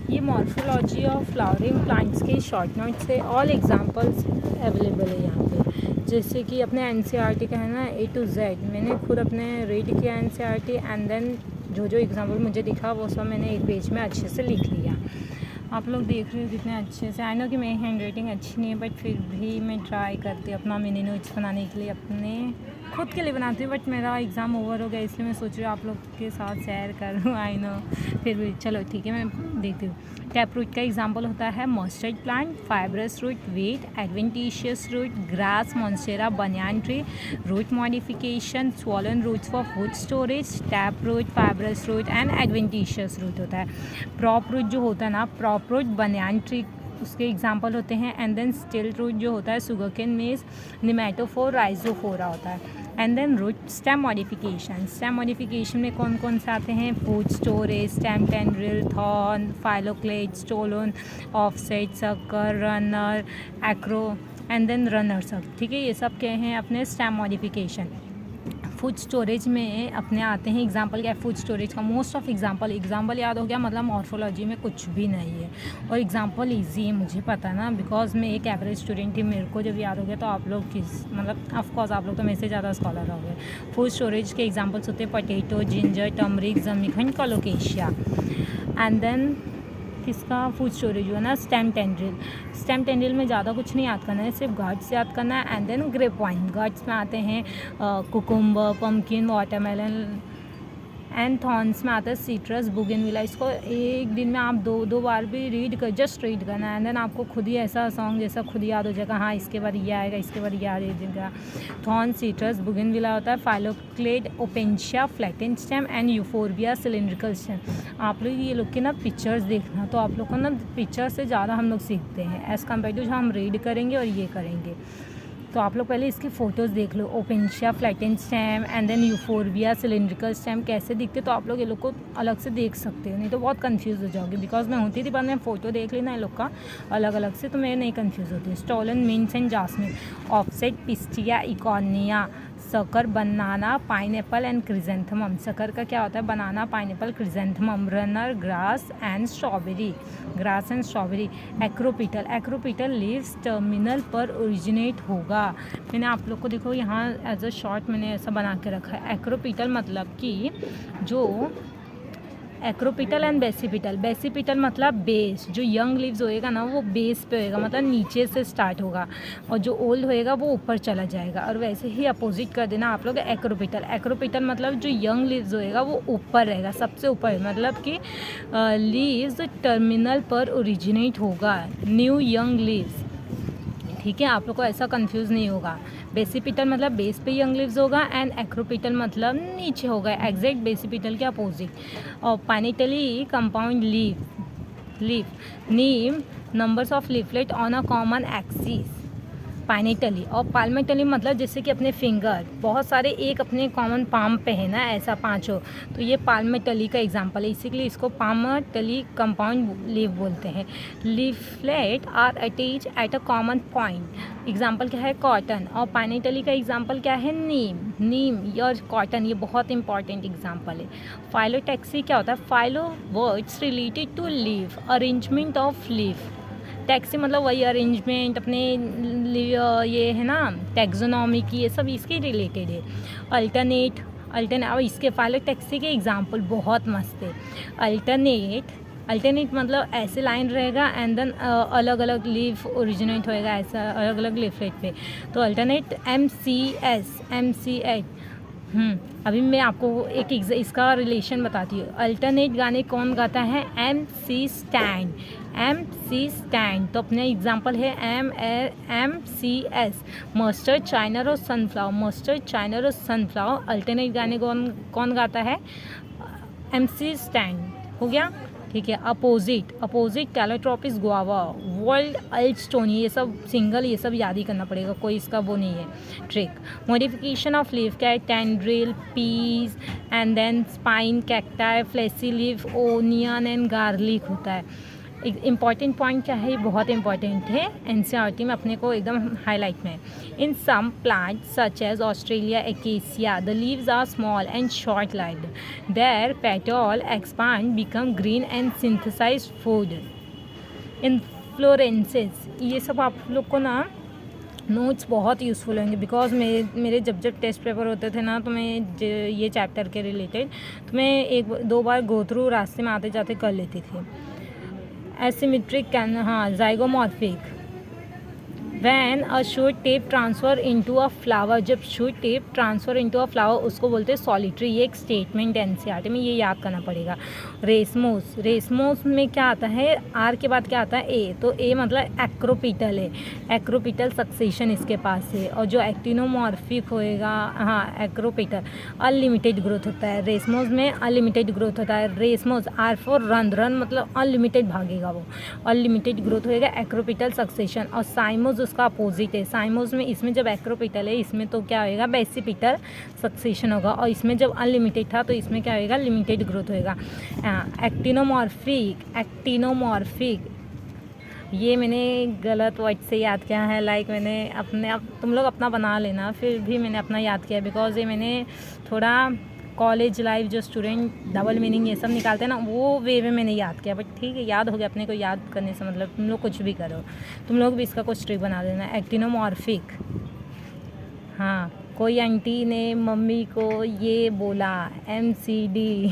ये morphology of flowering plants के short notes से ऑल एग्जांपल्स अवेलेबल है यहाँ पे। जैसे कि अपने एनसीईआरटी का है ना A to Z, मैंने खुद अपने रीड किया एनसीईआरटी एंड देन जो जो एग्जांपल मुझे दिखा वो सब मैंने एक पेज में अच्छे से लिख लिया। आप लोग देख रहे हो कितने अच्छे से। आई नो कि मेरी हैंड राइटिंग अच्छी नहीं है बट फिर भी मैं ट्राई करती हूँ अपना मिनी नोट्स बनाने के लिए, अपने खुद के लिए बनाती हूँ। बट मेरा एग्ज़ाम ओवर हो गया इसलिए मैं सोच रही हूँ आप लोग के साथ शेयर करूँ। आई नो, फिर भी चलो ठीक है, मैं देखती हूँ। टैप रूट का एग्जाम्पल होता है mustard plant, fibrous root, wheat, adventitious root, grass, monstera, banyan tree, root modification, swollen roots for food storage, tap root, fibrous root and adventitious root होता है। प्रॉप रूट जो होता है ना, प्रॉप रूट बनियान ट्री उसके example होते हैं। And then still root जो होता है सुगर केन मेज, निमेटोफोर, राइजोफोरा होता है। And then root stem modification, stem modification में कौन कौन से आते हैं? Food storage, stem tendril, thorn, phylloclade, stolon, offset, sucker, runner, acro and then runner सब। ठीक है, ये सब क्या हैं अपने स्टेम मॉडिफिकेशन। फूड स्टोरेज में अपने आते हैं एग्जाम्पल क्या है फूड स्टोरेज का? मोस्ट ऑफ एग्जाम्पल याद हो गया, मतलब मॉर्फोलॉजी में कुछ भी नहीं है और एग्जाम्पल इजी है, मुझे पता ना, बिकॉज मैं एक एवरेज स्टूडेंट थी, मेरे को जब याद हो गया तो आप लोग किस मतलब ऑफकोर्स आप लोग तो मेरे से ज़्यादा स्कॉलर हो गए। फूड स्टोरेज के एग्जाम्पल्स होते हैं पोटैटो, जिंजर, टर्मरिक, जमीखंड, कोलोकेशिया। एंड देन किसका फूड स्टोरेज हुआ ना, स्टेम टेंड्रिल। स्टेम टेंड्रिल में ज़्यादा कुछ नहीं याद करना है, सिर्फ गार्ड्स याद करना है। And then grape vine, gourds में आते हैं cucumber, pumpkin, watermelon. And thorns में आता है सीट्रस, बुगेनविला। इसको एक दिन में आप दो बार भी जस्ट रीड करना है एंड देन आपको खुद ही ऐसा सॉन्ग जैसा खुद याद हो जाएगा, हाँ इसके बाद ये आएगा, इसके बाद ये आएगा। थॉर्न, सीट्रस, बुगेनविला होता है। Phylloclade, opuntia, flattened stem and euphorbia, cylindrical stem. आप लोग ये लोग के ना पिक्चर्स देखना, तो आप लोग को ना पिक्चर से ज़्यादा हम लोग सीखते हैं एज़ कम्पेयर टू जो हम रीड करेंगे और ये करेंगे। तो आप लोग पहले इसकी फ़ोटोज़ देख लो, opuntia, flattened stem and then euphorbia, cylindrical stem कैसे दिखते, तो आप लोग ये लोग को अलग से देख सकते हो, नहीं तो बहुत कंफ्यूज हो जाओगे। बिकॉज मैं होती थी, बाद में फ़ोटो देख लेना ये लोग का अलग अलग से, तो मैं नहीं कंफ्यूज होती। Stolon, mints and jasmine, offset, pistia, eichhornia, sucker, banana, pineapple and chrysanthemum. Sucker का क्या होता है? Banana, pineapple, chrysanthemum. Runner, grass and strawberry, grass and strawberry. Acropetal leaves terminal पर ओरिजिनेट होगा। मैंने आप लोग को देखो यहाँ एज अ शॉर्ट मैंने ऐसा बना के रखा है। एक्रोपिटल मतलब कि जो एक्रोपिटल एंड बेसिपिटल मतलब बेस, जो यंग लीव्स होएगा ना वो बेस पे होएगा, मतलब नीचे से स्टार्ट होगा, और जो ओल्ड होएगा वो ऊपर चला जाएगा। और वैसे ही अपोजिट कर देना आप लोग एक्रोपिटल मतलब जो यंग लीव्स होएगा वो ऊपर रहेगा, सबसे ऊपर, मतलब कि लीव्स टर्मिनल पर ओरिजिनेट होगा, न्यू यंग लीव्स। ठीक है, आप लोग को ऐसा कंफ्यूज नहीं होगा। बेसिपिटल मतलब बेस पे यंग लीव्स होगा एंड एक्रोपिटल मतलब नीचे होगा, एग्जैक्ट बेसिपिटल के अपोजिट। और pinnately compound leaf neem numbers of leaflet on a common axis. Pinnately और पाल्मेटली मतलब जैसे कि अपने फिंगर बहुत सारे एक अपने कॉमन पाम पे है ना, ऐसा पांचों, तो ये पाल्मेटली का एग्जांपल है, इसीलिए इसको पाल्मेटली कंपाउंड लीफ बोलते हैं। Leaflet are attach at a common point. Example क्या है? कॉटन। और पैनिटली का एग्जांपल क्या है? नीम और कॉटन, ये बहुत इंपॉर्टेंट एग्जांपल है। फाइलोटैक्सी क्या होता है? Phyllo words related to leaf, arrangement of leaf. Taxy मतलब वही अरेंजमेंट अपने ये है ना टैक्सोनॉमी की, ये सब इसके रिलेटेड है। अल्टरनेट और इसके फाइलोटैक्सी के एग्जांपल बहुत मस्त है। अल्टरनेट मतलब ऐसे लाइन रहेगा एंड देन अलग अलग लीफ ओरिजिनेट होएगा, ऐसा अलग अलग लीफलेट पे, तो अल्टरनेट MC8। अभी मैं आपको एक इसका रिलेशन बताती हूँ। अल्टरनेट गाने कौन गाता है? MC stand. तो अपने एग्जांपल है MCS, मस्टर्ड, चाइनर और सनफ्लावर। अल्टरनेट गाने कौन गाता है? MC stand. हो गया, ठीक है। अपोजिट कैलोट्रोपिस गुआवा, वर्ल्ड अल्स्टोनी, ये सब सिंगल, ये सब याद ही करना पड़ेगा, कोई इसका वो नहीं है ट्रिक। मॉडिफिकेशन ऑफ लीफ क्या है? Tendril, peas and then spine, cacti, fleshy leaf, onion and garlic होता है। इम्पॉर्टेंट पॉइंट क्या है, बहुत इंपॉर्टेंट है, एनसीईआरटी में अपने को एकदम हाईलाइट में। In some plant such as Australia acacia the leaves are small and short lived, their petal expand become green and synthesise food. Inflorescences, ये सब आप लोग को ना नोट्स बहुत यूज़फुल होंगे, बिकॉज मेरे जब टेस्ट पेपर होते थे ना, तो मैं ये चैप्टर के रिलेटेड तो मैं एक दो बार गो थ्रू रास्ते में आते जाते कर लेती थी। एसिमेट्रिक कैन, हाँ, zygomorphic, when a shoot tip transfer into a flower, जब shoot tip transfer into a flower उसको बोलते हैं सॉलिटरी। ये एक स्टेटमेंट एनसीईआरटी में, ये याद करना पड़ेगा। रेसमोस, रेसमोस में क्या आता है, आर के बाद क्या आता है, ए, तो ए मतलब एक्रोपिटल है, एक्रोपिटल सक्सेशन इसके पास है। और जो एक्टिनोमॉर्फिक होएगा, हाँ, एक्रोपिटल, अनलिमिटेड ग्रोथ होता है। रेसमोस में अनलिमिटेड ग्रोथ होता है। Racemose, are for run, run मतलब अनलिमिटेड भागेगा वो, अनलिमिटेड ग्रोथ होएगा, एक्रोपिटल सक्सेशन। और साइमोस उसका अपोजिट है। साइमोस में, इसमें जब एक्रोपिटल है, इसमें तो क्या होएगा, बेसिपिटल सक्सेशन होगा। और इसमें जब अनलिमिटेड था तो इसमें क्या होएगा, लिमिटेड ग्रोथ होएगा। एक्टिनोमॉर्फिक, एक्टिनोमॉर्फिक, ये मैंने गलत वर्ड से याद किया है, लाइक मैंने अपने, अब तुम लोग अपना बना लेना, फिर भी मैंने अपना याद किया, बिकॉज ये मैंने थोड़ा कॉलेज लाइफ जो स्टूडेंट डबल मीनिंग ये सब निकालते हैं ना, वो वे में मैंने याद किया, बट ठीक है, याद हो गया। अपने को याद करने से मतलब तुम लोग कुछ भी करो, तुम लोग भी इसका कुछ ट्रिक बना देना। एक्टिनोमॉर्फिक, हाँ, कोई आंटी ने मम्मी को ये बोला, MCD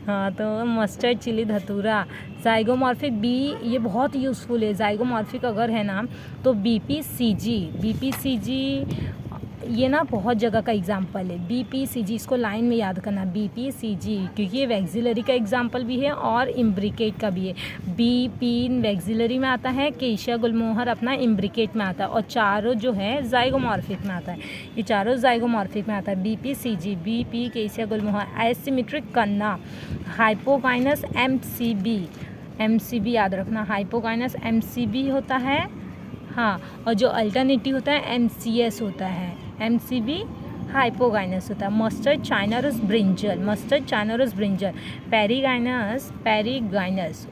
हाँ, तो मस्टर्ड चिली धतूरा। जाइगोमॉर्फिक बी, ये बहुत यूज़फुल है। जाइगोमॉर्फिक अगर है ना तो BPCG, BPCG ये ना बहुत जगह का एग्जाम्पल है। BPCG, इसको लाइन में याद करना, BPCG, क्योंकि ये वैक्सिलरी का एग्जाम्पल भी है और इम्ब्रिकेट का भी है। BP वैक्सिलरी में आता है, केशिया गुलमोहर अपना इम्ब्रिकेट में आता है, और चारों जो है जाइगोमॉर्फिक में आता है। ये चारों जाइगोमॉर्फिक में आता है। BPCG, BP, केशिया गुलमोहर। एसिमेट्रिक कन्ना, हाइपोकाइनस, MCB याद रखना, हाइपोकाइनस MCB होता है, हाँ, और जो अल्टरनेटिव होता है MCS होता है, MCB हाइपोगाइनस होता है। Mustard China rose brinjal, mustard China rose brinjal. Perigynous,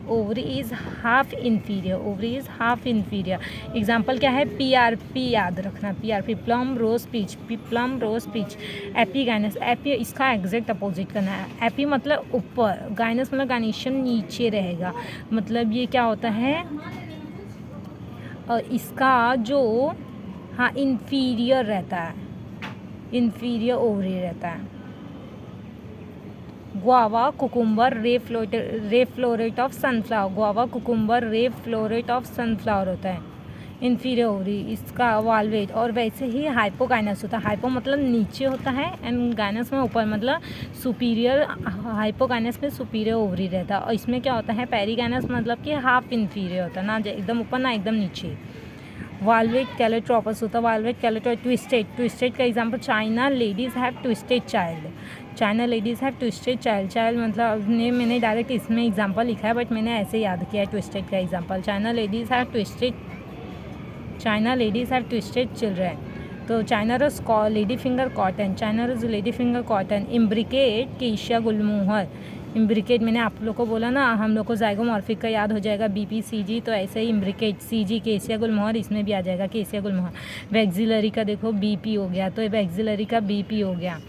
ovary is half inferior, ovary is half inferior. Example क्या है, PRP याद रखना, PRP, plum rose peach, plum rose peach. Epigynous, epi इसका एग्जैक्ट अपोजिट करना है। एपी मतलब ऊपर, गाइनस मतलब गाइनेशन नीचे रहेगा, मतलब ये क्या होता है, और इसका जो, हाँ, इन्फीरियर रहता है, इन्फीरियर ओवरी रहता है। गुआवा, कुकुम्बर, रे flow rate of sunflower, guava, cucumber, रे फ्लोरेट ऑफ सनफ्लावर होता है, इन्फीरियर ओवरी, इसका वाल्वेट। और वैसे ही हाइपोगाइनस होता है, हाइपो मतलब नीचे होता है एंड गाइनस में ऊपर, मतलब सुपीरियर, हाइपोगाइनस में सुपीरियर ओवरी रहता है। और इसमें क्या होता है, पेरीगाइनस मतलब कि हाफ इन्फीरियर होता है, ना एकदम ऊपर ना एकदम नीचे। वाल्वेट कैलेट्रोपस होता है, वाल्वेट कैलेट्रोपस। ट्विस्टेड का example, China ladies have twisted child, China ladies have twisted child मतलब मैंने डायरेक्ट इसमें एग्जांपल लिखा है, बट मैंने ऐसे याद किया है ट्विस्टेड का example. China ladies have twisted children. तो China rose lady finger cotton, China rose lady finger cotton. Imbricate, cassia gulmohar. Imbricate मैंने आप लोग को बोला ना, हम लोग को जाइगोमॉर्फिक का याद हो जाएगा, BPCG, तो ऐसे ही इम्ब्रिकेट, CG, केशिया गुलमोहर, इसमें भी आ जाएगा केशिया गुलमोहर। वैक्सिलरी का देखो BP हो गया, तो वैक्सिलरी का BP हो गया।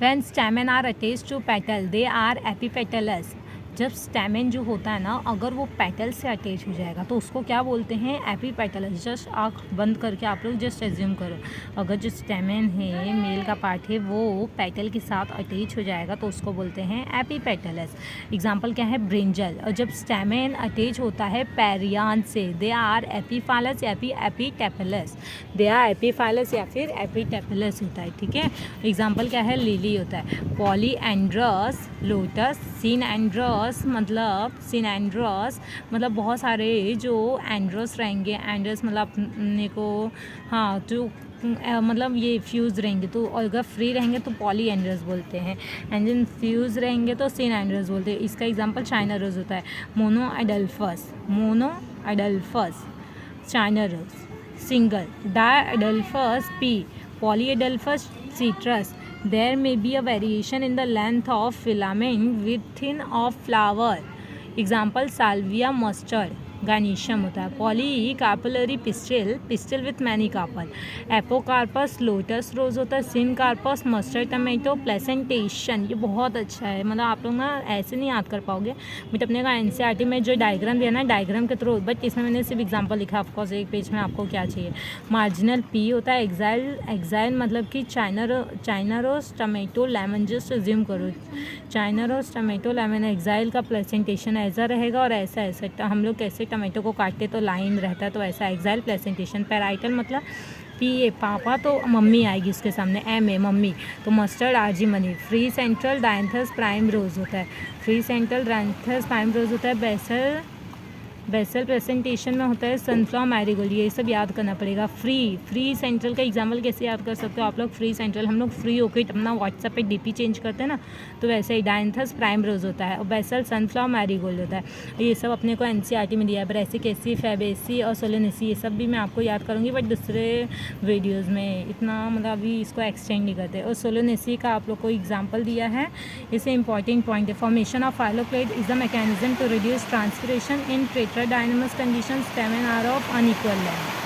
When stamen are attached to petal, they are epipetalous. जब स्टैमेन जो होता है ना, अगर वो पेटल से अटैच हो जाएगा तो उसको क्या बोलते हैं, एपीपेटलस। जस्ट आँख बंद करके आप लोग जस्ट एज्यूम करो, अगर जो स्टैमेन है, मेल का पार्ट है, वो पेटल के साथ अटैच हो जाएगा तो उसको बोलते हैं एपीपेटलस। एग्जांपल क्या है, ब्रिंजल। और जब स्टैमेन अटैच होता है पेरियान से, दे आर एपीफाइलस या फिर एपीटेपलस, दे आर एपीफाइलस या फिर एपीटेपलस होता है, ठीक है। एग्जाम्पल क्या है, लिली होता है। पॉलीएंड्रस लोटस, सिनएंड्रस मतलब बहुत सारे जो एंड्रस रहेंगे, एंड्रस मतलब अपने को, हाँ, जो मतलब ये फ्यूज़ रहेंगे, तो अगर फ्री रहेंगे तो पॉली एंड्रस बोलते हैं, एंड देन फ्यूज़ रहेंगे तो सिन एंड्रस बोलते हैं। इसका एग्जांपल चाइना रोज होता है। Monoadelphous China rose, single. Diadelphous pea, polyadelphous citrus, There may be a variation in the length of filament within of flower. Example, salvia, mustard. Gynoecium होता है. Polycarpellary pistil, pistil with many carpel. Apocarpous lotus rose होता है. Syncarpous mustard tomato. Placentation, ये बहुत अच्छा है, मतलब आप लोग ना ऐसे नहीं याद कर पाओगे, बट अपने का एनसीईआरटी में जो डायग्राम दिया ना, डायग्राम के थ्रू, बट इसमें मैंने सिर्फ एग्जांपल लिखा. ऑफकोर्स एक पेज में आपको क्या चाहिए. मार्जिनल पी होता है. एग्जाइल, एग्जाइल मतलब कि China rose tomato lemon. Just assume करो China rose tomato lemon. Axile का प्लेसेंटेशन ऐसा रहेगा और ऐसा ऐसा. हम लोग कैसे टमाटो को काटते तो लाइन रहता है, तो ऐसा एक्साइल प्लेसेंटेशन. पैराइटल मतलब पी ए पापा, तो मम्मी आएगी उसके सामने. एम ए मम्मी, तो mustard argemone. Free central dianthus primrose होता है. Free central dianthus primrose होता है. बेसल प्रेजेंटेशन में होता है सनफ्लावर मैरीगोल्ड. ये सब याद करना पड़ेगा. फ्री सेंट्रल का एग्जाम्पल कैसे याद कर सकते हो आप लोग. फ्री सेंट्रल हम लोग फ्री होकर अपना व्हाट्सएप पे डीपी चेंज करते हैं ना, तो वैसे ही डायंथस प्राइम रोज होता है और बेसल सनफ्लावर मैरीगोल्ड होता है. ये सब अपने को एनसीईआरटी में दिया है. ब्रेसिक एसी, फैबेसी और सोलोनेसी, ये सब भी मैं आपको याद करूँगी, बट दूसरे वीडियोज़ में इतना मतलब अभी इसको एक्सटेंड नहीं करते. और सोलोनेसी का आप लोग को एग्जाम्पल दिया है, इसे इंपॉर्टेंट पॉइंट है. Formation of phylloclade is the mechanism to reduce transpiration in डायनामस conditions 7 hour of unequal length.